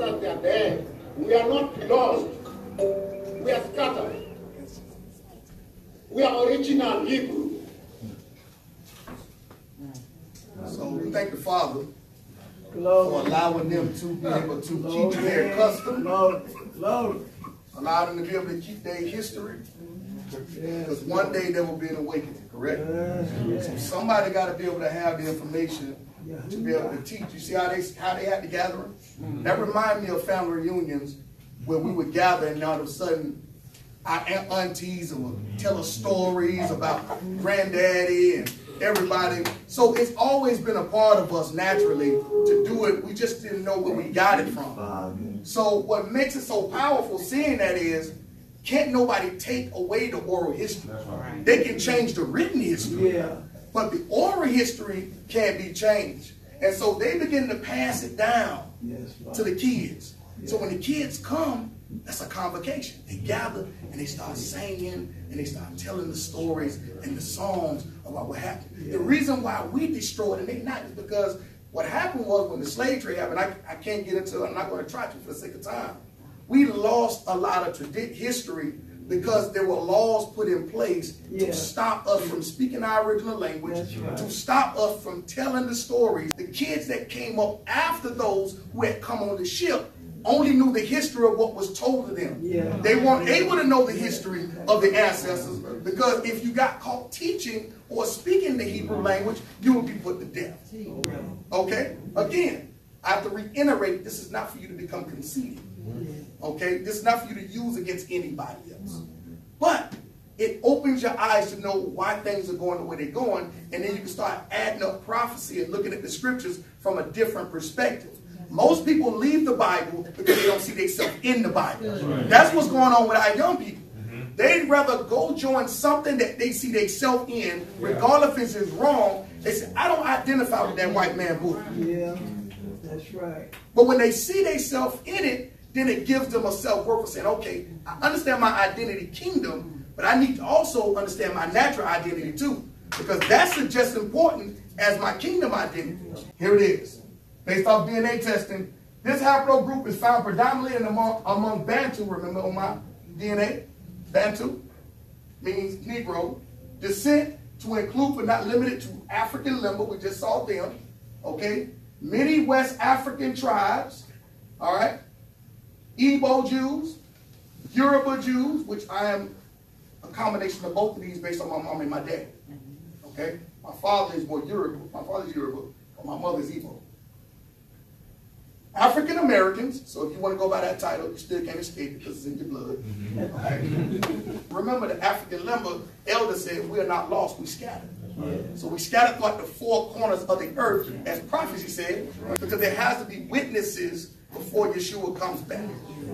sisters, they are there. We are not lost. We are scattered. We are original Hebrew. So we thank the Father for allowing them to be able to keep their custom, allow them to be able to keep their history, because one day there will be an awakening, correct? So somebody got to be able to have the information to be able to teach. You see how they had the gathering? That reminds me of family reunions where we would gather and all of a sudden our aunties would tell us stories about granddaddy and everybody. So it's always been a part of us naturally to do it. We just didn't know where we got it from. So what makes it so powerful seeing that is, can't nobody take away the oral history. They can change the written history, but the oral history can't be changed. And so they begin to pass it down to the kids. So when the kids come, that's a convocation. They gather and they start singing and they start telling the stories and the songs about what happened. The reason why we destroyed and they not is because what happened was when the slave trade happened, I can't get into it, I'm not going to try to for the sake of time. We lost a lot of history because there were laws put in place to stop us from speaking our original language, to stop us from telling the stories. The kids that came up after those who had come on the ship only knew the history of what was told to them. They weren't able to know the history of the ancestors, because if you got caught teaching or speaking the Hebrew language, you would be put to death. Okay? Again, I have to reiterate, this is not for you to become conceited. Okay? This is not for you to use against anybody else. But it opens your eyes to know why things are going the way they're going, and then you can start adding up prophecy and looking at the scriptures from a different perspective. Most people leave the Bible because they don't see themselves in the Bible. That's what's going on with our young people. They'd rather go join something that they see themselves in, regardless if it's wrong. They say, I don't identify with that white man book. That's right. But when they see themselves in it, then it gives them a self-worth of saying, okay, I understand my identity kingdom, but I need to also understand my natural identity too, because that's just as important as my kingdom identity. Here it is. Based off DNA testing, this haplogroup is found predominantly among Bantu. Remember on my DNA? Bantu means Negro. Descent to include but not limited to African Limba. We just saw them. Okay? Many West African tribes. All right? Igbo Jews. Yoruba Jews, which I am a combination of both of these based on my mom and my dad. Okay? My father is more Yoruba. My father's Yoruba, but my mother's Igbo. African Americans, so if you want to go by that title, you still can't escape it because it's in your blood. Remember the African Limba elder said, we are not lost, we scattered. So we scattered throughout the four corners of the earth, as prophecy said, because there has to be witnesses before Yeshua comes back.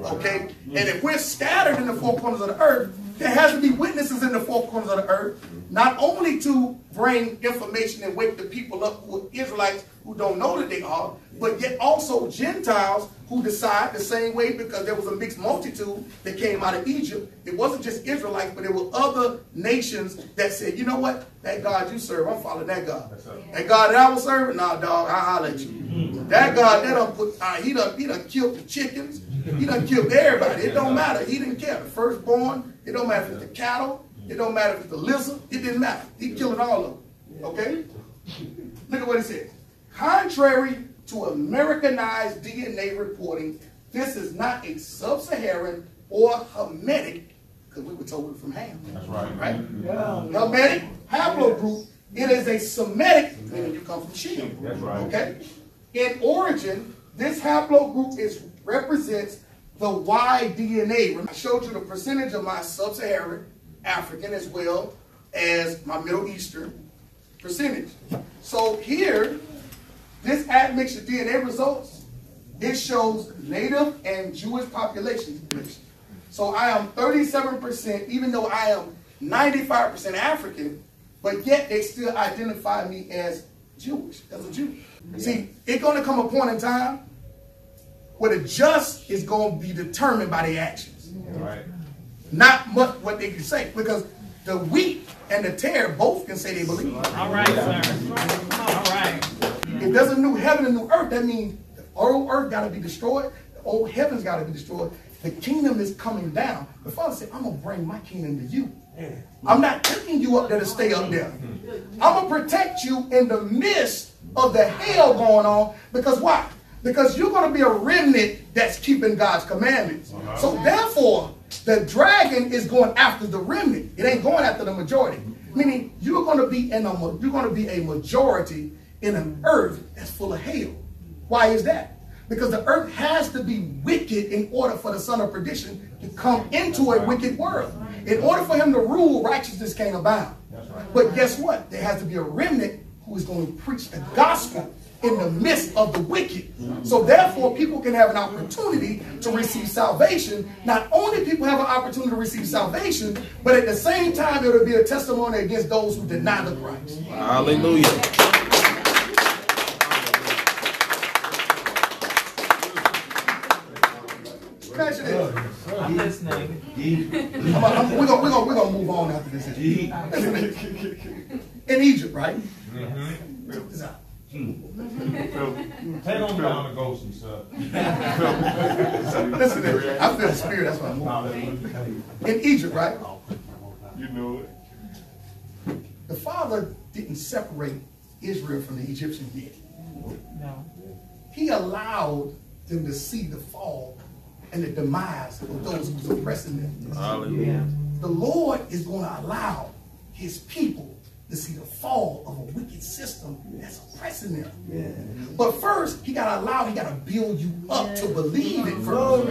Okay? And if we're scattered in the four corners of the earth, there has to be witnesses in the four corners of the earth, not only to bring information and wake the people up who are Israelites who don't know that they are, but yet also Gentiles who decide the same way, because there was a mixed multitude that came out of Egypt. It wasn't just Israelites, but there were other nations that said, you know what? That God you serve, I'm following that God. That God that I was serving, nah, dog, I'll let you. That God, that done put, he done killed the chickens. He done killed everybody. It don't matter. He didn't care. The firstborn, it don't matter if it's the cattle. It don't matter if it's the lizard. It didn't matter. He killing all of them. Okay? Look at what it says. Contrary to Americanized DNA reporting, this is not a sub-Saharan or Hamitic, because we were told we were from Ham. That's right. Right? Yeah. Hamitic haplogroup. It is a Semitic, meaning you come from Shem. That's right. Okay? In origin, this haplogroup represents the Y DNA. I showed you the percentage of my sub-Saharan African as well as my Middle Eastern percentage. So here, this admixture DNA results, it shows Native and Jewish populations mixed. So I am 37%, even though I am 95% African, but yet they still identify me as Jewish, as a Jew. See, it's going to come a point in time where the just is going to be determined by their actions. Right. Not much what they can say, because the wheat and the tare both can say they believe. All right, sir. All right. If there's a new heaven and new earth, that means the old earth got to be destroyed. The oh, heaven's got to be destroyed. The kingdom is coming down. The Father said, I'm going to bring my kingdom to you. I'm not taking you up there to stay up there. I'm going to protect you in the midst of the hell going on. Because why? Because you're going to be a remnant that's keeping God's commandments. So therefore, the dragon is going after the remnant. It ain't going after the majority. Meaning you're going to be a majority in an earth that's full of hell. Why is that? Because the earth has to be wicked in order for the son of perdition to come into a wicked world. In order for him to rule, righteousness can't abound. But guess what? There has to be a remnant who is going to preach the gospel in the midst of the wicked. So therefore, people can have an opportunity to receive salvation. Not only people have an opportunity to receive salvation, but at the same time, it will be a testimony against those who deny the Christ. Hallelujah. I'm listening. We're gonna move on after this. In Egypt, right? Check this out. Take on down the ghost and stuff. Listen, I feel the spirit. That's why I'm moving. In Egypt, right? You know it. The Father didn't separate Israel from the Egyptians yet. No. He allowed them to see the fall and the demise of those who was oppressing them. Hallelujah. The Lord is going to allow his people to see the fall of a wicked system that's oppressing them. Yeah. But first, he got to build you up to believe it first.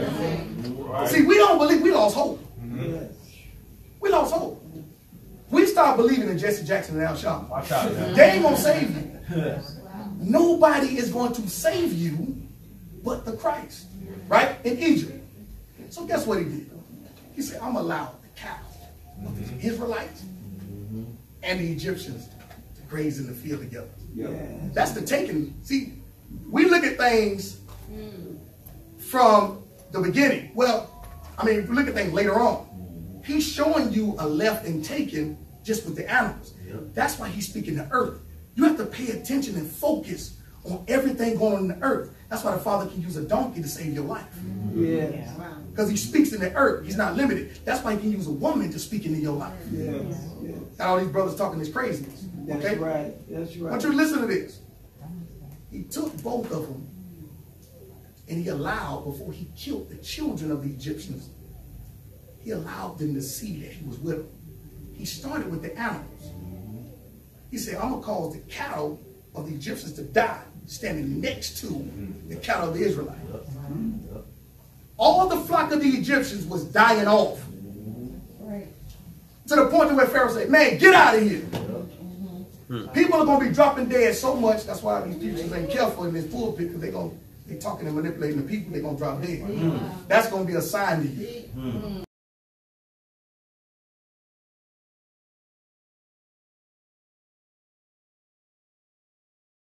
Right. See, we don't believe, we lost hope. We lost hope. We start believing in Jesse Jackson and Al Sharpton. They ain't going to save you. Nobody is going to save you but the Christ. Right? In Egypt. So guess what he did? He said, I'm allowed the cattle of the Israelites and the Egyptians to graze in the field together. Yeah. That's the taking. See, we look at things from the beginning. Well, I mean, we look at things later on. He's showing you a left and taken just with the animals. Yep. That's why he's speaking to earth. You have to pay attention and focus on everything going on in the earth. That's why the Father can use a donkey to save your life. Yeah. Because he speaks in the earth. He's not limited. That's why he can use a woman to speak into your life. Yeah. Yeah. And all these brothers talking this craziness. Okay? That's right. That's right. I want you to listen to this. He took both of them and he allowed, before he killed the children of the Egyptians, he allowed them to see that he was with them. He started with the animals. He said, I'm going to cause the cattle of the Egyptians to die standing next to the cattle of the Israelites. All the flock of the Egyptians was dying off. To the point where Pharaoh said, man, get out of here. People are going to be dropping dead so much. That's why these teachers ain't careful in this pulpit, because they're talking and manipulating the people. They're going to drop dead. That's going to be a sign to you.